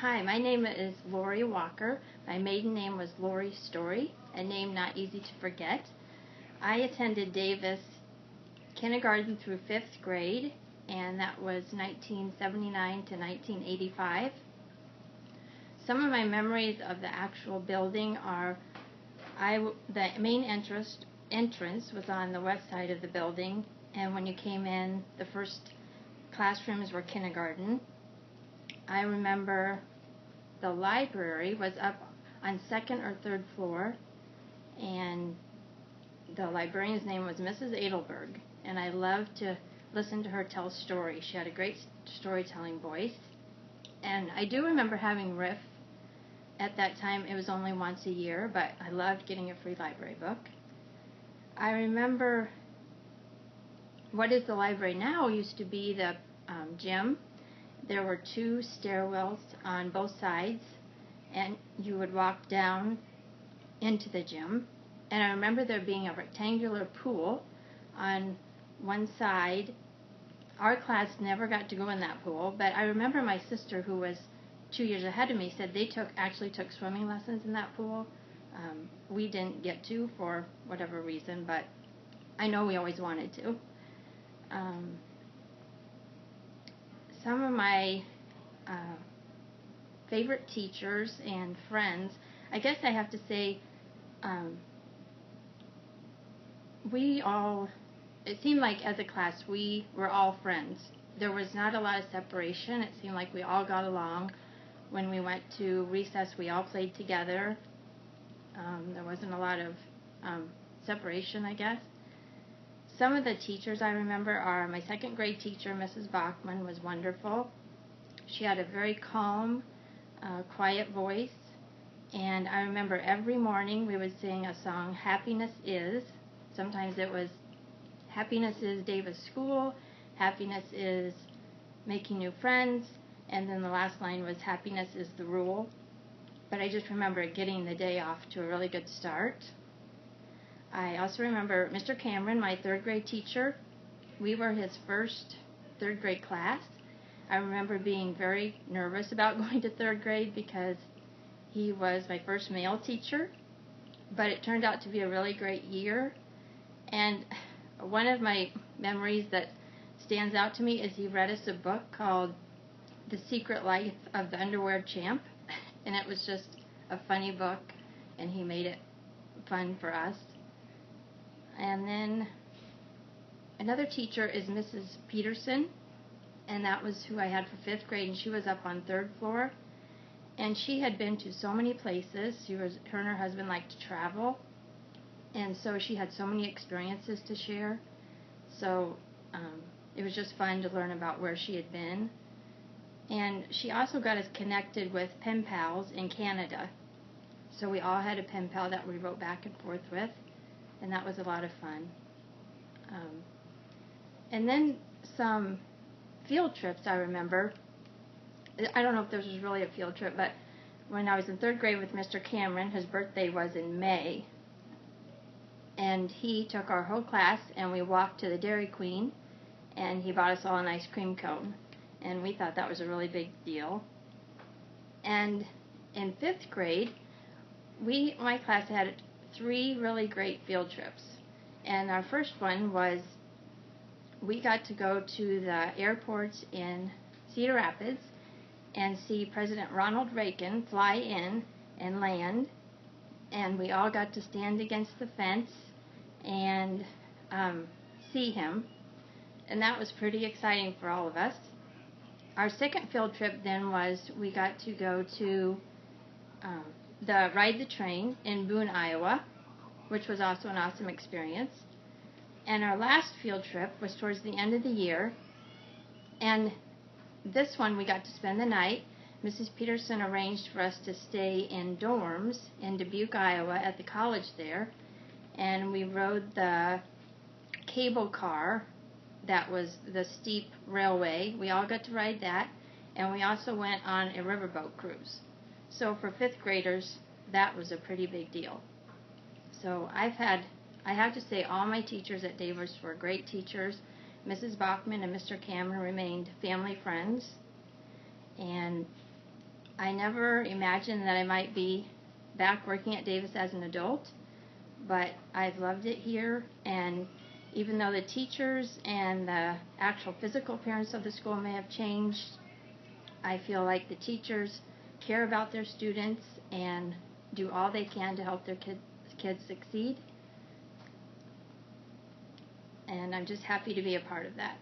Hi, my name is Lori Walker. My maiden name was Lori Story, a name not easy to forget. I attended Davis kindergarten through 5th grade, and that was 1979 to 1985. Some of my memories of the actual building are the main entrance was on the west side of the building, and when you came in, the first classrooms were kindergarten. I remember the library was up on 2nd or 3rd floor, and the librarian's name was Mrs. Adelberg, and I loved to listen to her tell stories. She had a great storytelling voice, and I do remember having RIF. At that time, it was only once a year, but I loved getting a free library book. I remember what is the library now used to be the gym. There were 2 stairwells on both sides, and you would walk down into the gym. And I remember there being a rectangular pool on one side. Our class never got to go in that pool, but I remember my sister, who was 2 years ahead of me, said they actually took swimming lessons in that pool. We didn't get to for whatever reason, but I know we always wanted to. Some of my favorite teachers and friends, I guess I have to say, it seemed like as a class we were all friends. There was not a lot of separation. It seemed like we all got along. When we went to recess, we all played together. There wasn't a lot of separation, I guess. Some of the teachers I remember are my 2nd grade teacher, Mrs. Bachman, was wonderful. She had a very calm, quiet voice, and I remember every morning we would sing a song, Happiness Is. Sometimes it was Happiness is Davis School, Happiness is Making New Friends, and then the last line was Happiness is the Rule. But I just remember getting the day off to a really good start. I also remember Mr. Cameron, my 3rd grade teacher. We were his first 3rd grade class. I remember being very nervous about going to 3rd grade because he was my first male teacher, but it turned out to be a really great year. And one of my memories that stands out to me is he read us a book called The Secret Life of the Underwear Champ, and it was just a funny book, and he made it fun for us. And then another teacher is Mrs. Peterson, and that was who I had for 5th grade, and she was up on 3rd floor. And she had been to so many places. Her and her husband liked to travel, and so she had so many experiences to share. So it was just fun to learn about where she had been. And she also got us connected with pen pals in Canada. So we all had a pen pal that we wrote back and forth with, and that was a lot of fun. And then some field trips I remember. I don't know if this was really a field trip, but when I was in 3rd grade with Mr. Cameron, his birthday was in May, and he took our whole class and we walked to the Dairy Queen, and he bought us all an ice cream cone, and we thought that was a really big deal. And in 5th grade, my class had 3 really great field trips, and our first one was we got to go to the airports in Cedar Rapids and see President Ronald Reagan fly in and land, and we all got to stand against the fence and see him, and that was pretty exciting for all of us. Our second field trip then was we got to go to ride the train in Boone, Iowa, which was also an awesome experience. And our last field trip was towards the end of the year, and this one we got to spend the night. Mrs. Peterson arranged for us to stay in dorms in Dubuque, Iowa at the college there, and we rode the cable car that was the steep railway. We all got to ride that, and we also went on a riverboat cruise. So for 5th graders, that was a pretty big deal. So I have to say all my teachers at Davis were great teachers. Mrs. Bachman and Mr. Cameron remained family friends, and I never imagined that I might be back working at Davis as an adult, but I've loved it here, and even though the teachers and the actual physical appearance of the school may have changed, I feel like the teachers care about their students and do all they can to help their kids succeed. And I'm just happy to be a part of that.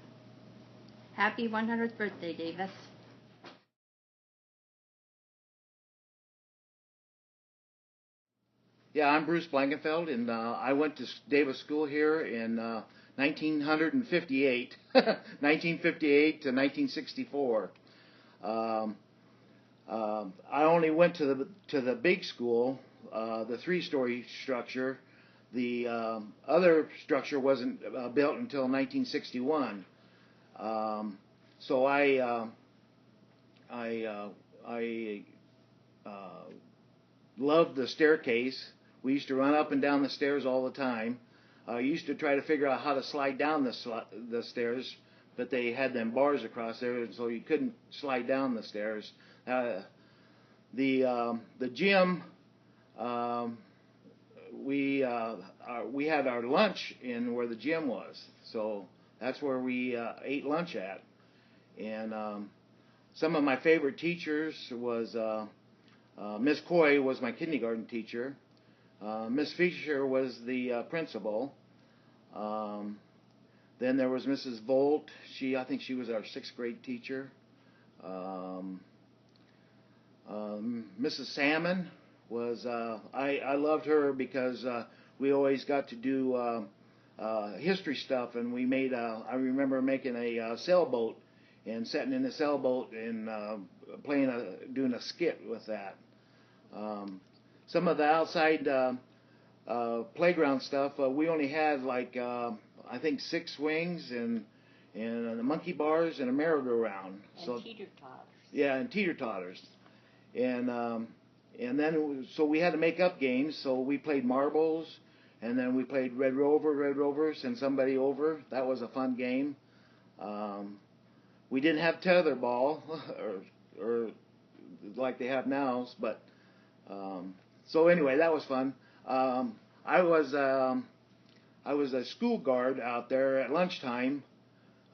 Happy 100th birthday, Davis. Yeah, I'm Bruce Blankenfeld, and I went to Davis School here in 1958, 1958 to 1964. I only went to the big school, the three-story structure. The other structure wasn't built until 1961. So I loved the staircase. We used to run up and down the stairs all the time. I used to try to figure out how to slide down the stairs, but they had them bars across there, so you couldn't slide down the stairs. The gym, we had our lunch in where the gym was, so that's where we ate lunch at. And some of my favorite teachers was Miss Coy was my kindergarten teacher. Miss Fisher was the principal. Then there was Mrs. Volt. I think she was our sixth grade teacher. Mrs. Salmon was. I loved her because we always got to do history stuff, and we made. I remember making a sailboat and sitting in the sailboat and doing a skit with that. Some of the outside playground stuff, we only had like I think 6 swings and monkey bars and a merry-go-round. And teeter-totters. Yeah, and teeter-totters. And then so we had to make up games. So we played marbles, and then we played Red Rover, send somebody over. That was a fun game. We didn't have tetherball or like they have now, but so anyway, that was fun. I was a school guard out there at lunchtime,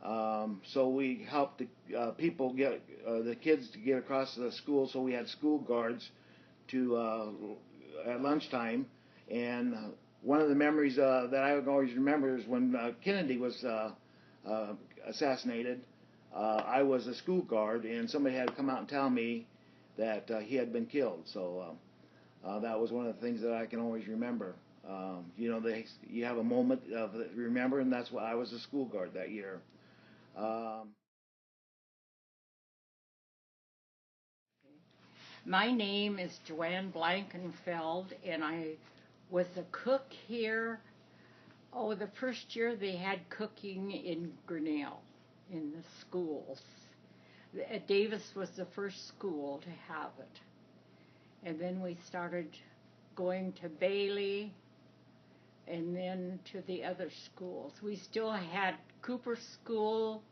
so we helped the people get the kids to get across to the school. So we had school guards at lunchtime, and one of the memories that I always remember is when Kennedy was assassinated. I was a school guard, and somebody had to come out and tell me that he had been killed. So that was one of the things that I can always remember. You have a moment of remember, and that's why I was a school guard that year. My name is Joanne Blankenfeld, and I was a cook here. Oh, the first year they had cooking in Grinnell in the schools. Davis was the first school to have it. And then we started going to Bailey and then to the other schools. We still had Cooper School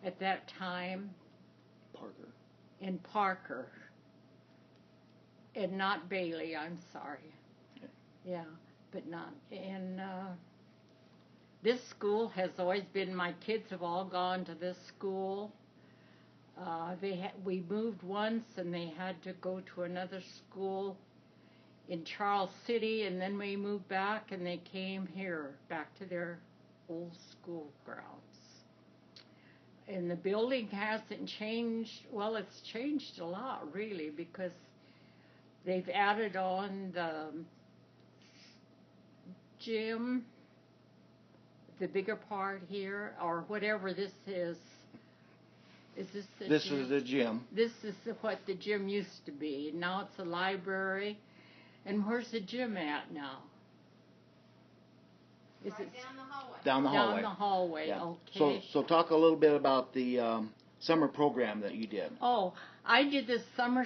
at that time. Parker. In Parker. And not Bailey, I'm sorry. Yeah, but not. And this school has always been, my kids have all gone to this school. We moved once and they had to go to another school in Charles City, and then we moved back and they came here, back to their old school grounds. And the building hasn't changed. Well, it's changed a lot, really, because they've added on the gym, the bigger part here, or whatever this is. Is this the This gym? is the gym. This is what the gym used to be. Now it's a library. And where's the gym at now? Is Right it down the hallway. Down the hallway. down the hallway? Yeah. Okay. So talk a little bit about the summer program that you did. Oh, I did the summer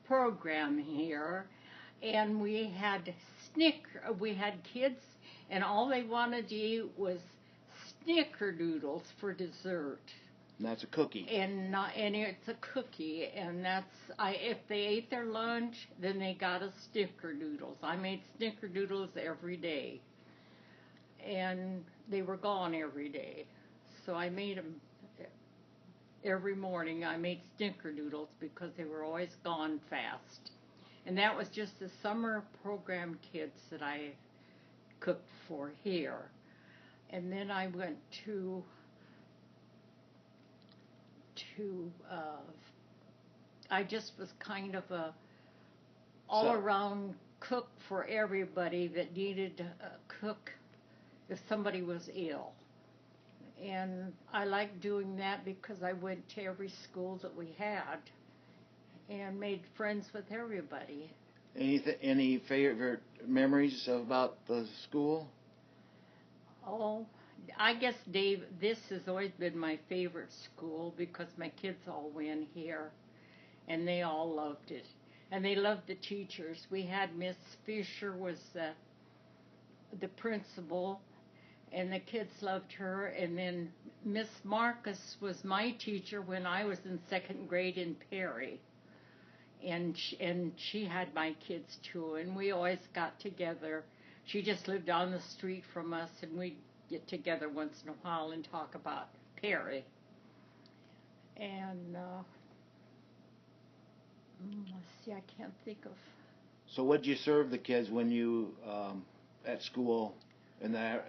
program here, and we had kids, and all they wanted to eat was snickerdoodles for dessert. And that's a cookie. And it's a cookie, and if they ate their lunch, then they got a snickerdoodles. I made snickerdoodles every day, and they were gone every day, so I made them every morning. I made snickerdoodles because they were always gone fast, and that was just the summer program kids that I cooked for here. And then I went to I just was kind of a all-around cook for everybody that needed a cook if somebody was ill. And I liked doing that because I went to every school that we had and made friends with everybody. Any favorite memories about the school? Oh, I guess, Dave, this has always been my favorite school because my kids all went here, and they all loved it. And they loved the teachers. We had Miss Fisher was the principal, and the kids loved her. And then Miss Marcus was my teacher when I was in second grade in Perry. And she had my kids, too, and we always got together. She just lived down the street from us, and we'd get together once in a while and talk about Perry. And let's see, I can't think of. So, what did you serve the kids when you at school at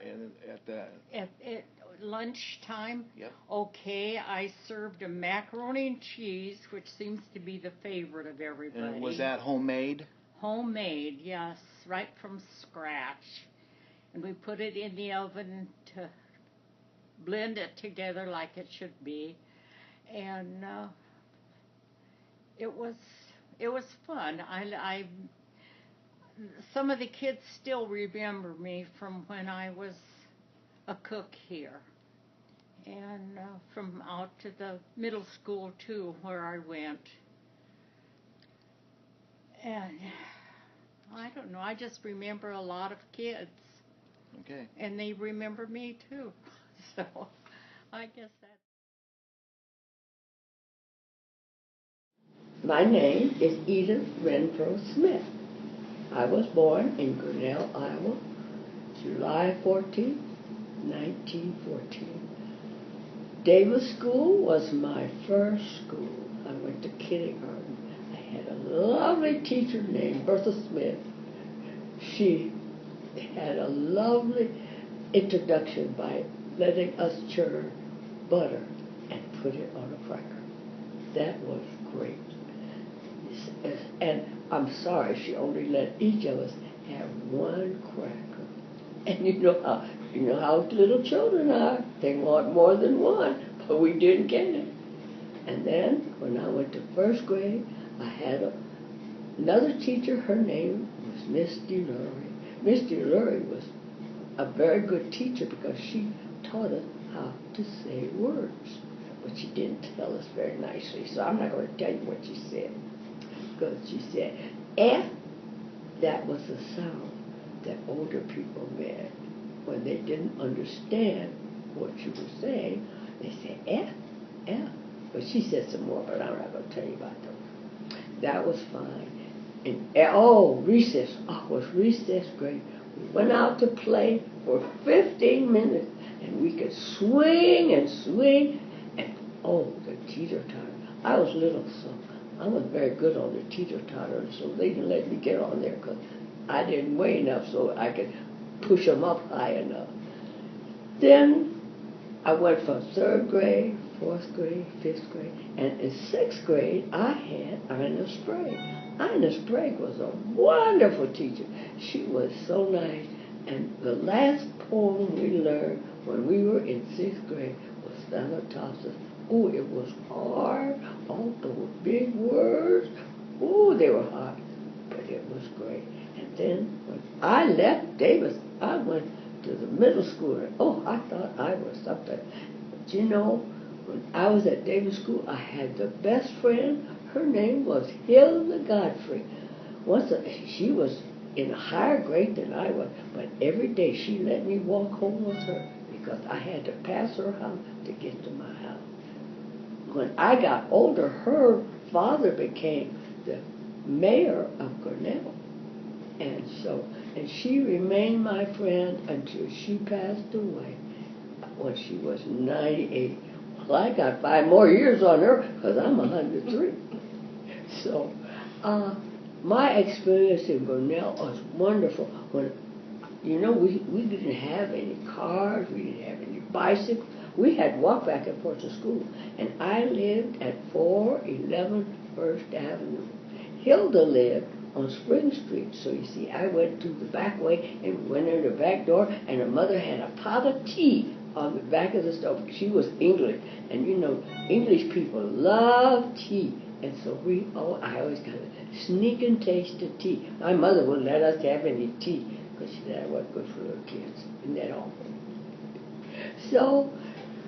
lunchtime? Yep. Okay, I served a macaroni and cheese, which seems to be the favorite of everybody. And was that homemade? Homemade, yes, right from scratch. And we put it in the oven to blend it together like it should be. And it was fun. Some of the kids still remember me from when I was a cook here. And from out to the middle school, too, where I went. And I don't know, I just remember a lot of kids. Okay. And they remember me, too. So I guess that. My name is Edith Renfro Smith. I was born in Grinnell, Iowa, July 14, 1914. Davis School was my first school. I went to kindergarten. I had a lovely teacher named Bertha Smith. She had a lovely introduction by letting us churn butter and put it on a cracker. That was great. And I'm sorry she only let each of us have one cracker. And you know how little children are. They want more than one, but we didn't get it. And then when I went to first grade, I had another teacher. Her name was Miss DeLury. Miss DeLury was a very good teacher because she taught us how to say words. But she didn't tell us very nicely, so I'm not going to tell you what she said. Because she said, F, that was the sound that older people made when they didn't understand what you were saying. They said, F, F. But she said some more, but I'm not going to tell you about those. That was fine. And recess. Oh, was recess great. We went out to play for 15 minutes, and we could swing and swing. And, the teeter-totter. I was little, so I wasn't very good on the teeter-totter, so they didn't let me get on there because I didn't weigh enough so I could push them up high enough. Then I went from 3rd grade, 4th grade, 5th grade, and in 6th grade I had Ina Sprague. Ina Sprague was a wonderful teacher. She was so nice. And the last poem we learned when we were in 6th grade was Thanatopsis. Oh, it was hard. All those big words. Oh, they were hard. But it was great. And then when I left Davis, I went to the middle school. And, I thought I was something. But you know, when I was at Davis School, I had the best friend. Her name was Hilda Godfrey. She was in a higher grade than I was, but every day she let me walk home with her because I had to pass her house to get to my house. when I got older, her father became the mayor of Grinnell. And so, and she remained my friend until she passed away when she was 98. Well, I got 5 more years on her because I'm 103. So, my experience in Grinnell was wonderful. When, you know, we didn't have any cars, we didn't have any bicycles. We had to walk back and forth to school. And I lived at 411 First Avenue. Hilda lived on Spring Street. So you see, I went through the back way and went in the back door, and her mother had a pot of tea on the back of the stove. She was English, and you know, English people love tea. And so I always got a sneaking taste of tea. My mother wouldn't let us have any tea because she said it wasn't good for little kids. Isn't that awful? So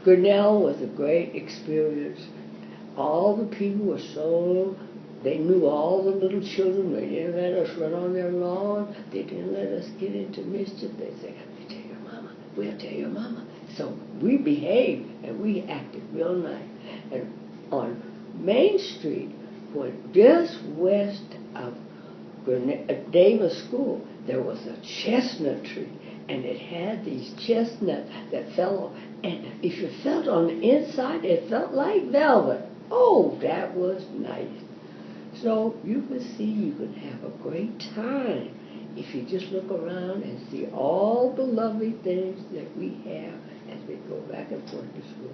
Grinnell was a great experience. All the people were they knew all the little children. They didn't let us run on their lawn. They didn't let us get into mischief. They'd say, "We'll tell your mama. We'll tell your mama." So we behaved and we acted real nice. And on Main Street, just west of Davis School, there was a chestnut tree, and it had these chestnuts that fell off. And if you felt on the inside, it felt like velvet. Oh, that was nice. So you can see you can have a great time if you just look around and see all the lovely things that we have as we go back and forth to school.